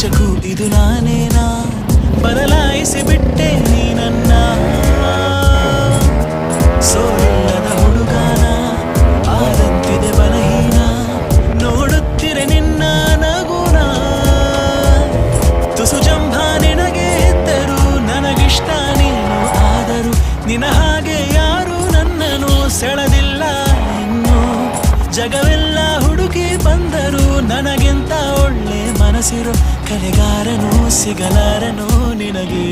ನಿಜಕ್ಕೂ ಇದು ನಾನೇನಾ ಬದಲಾಯಿಸಿ ಬಿಟ್ಟೆ ನೀನನ್ನ ಸೋಲಿಲ್ಲದ ಹುಡುಗಾನ ಆದಂತಿದೆ ಬಲಹೀನ ನೋಡುತ್ತಿರೆ ನಿನ್ನ ನಗುನ ತುಸು ಜಂಭ ನಿನಗೆ ಇದ್ದರು ನನಗಿಷ್ಟ ನೀನು ಆದರೂ ನಿನ್ನ ಹಾಗೆ ಯಾರು ನನ್ನನ್ನು ಸೆಳೆದಿಲ್ಲ ಇನ್ನು ಜಗವೆಲ್ಲ ಹುಡುಕಿ ಬಂದರು ನನಗಿಂತ ಒಳ್ಳೆ ಮನಸ್ಸಿರೋ ಕಲೆಗಾರನು ಸಿಗಲಾರನು ನಿನಗೆ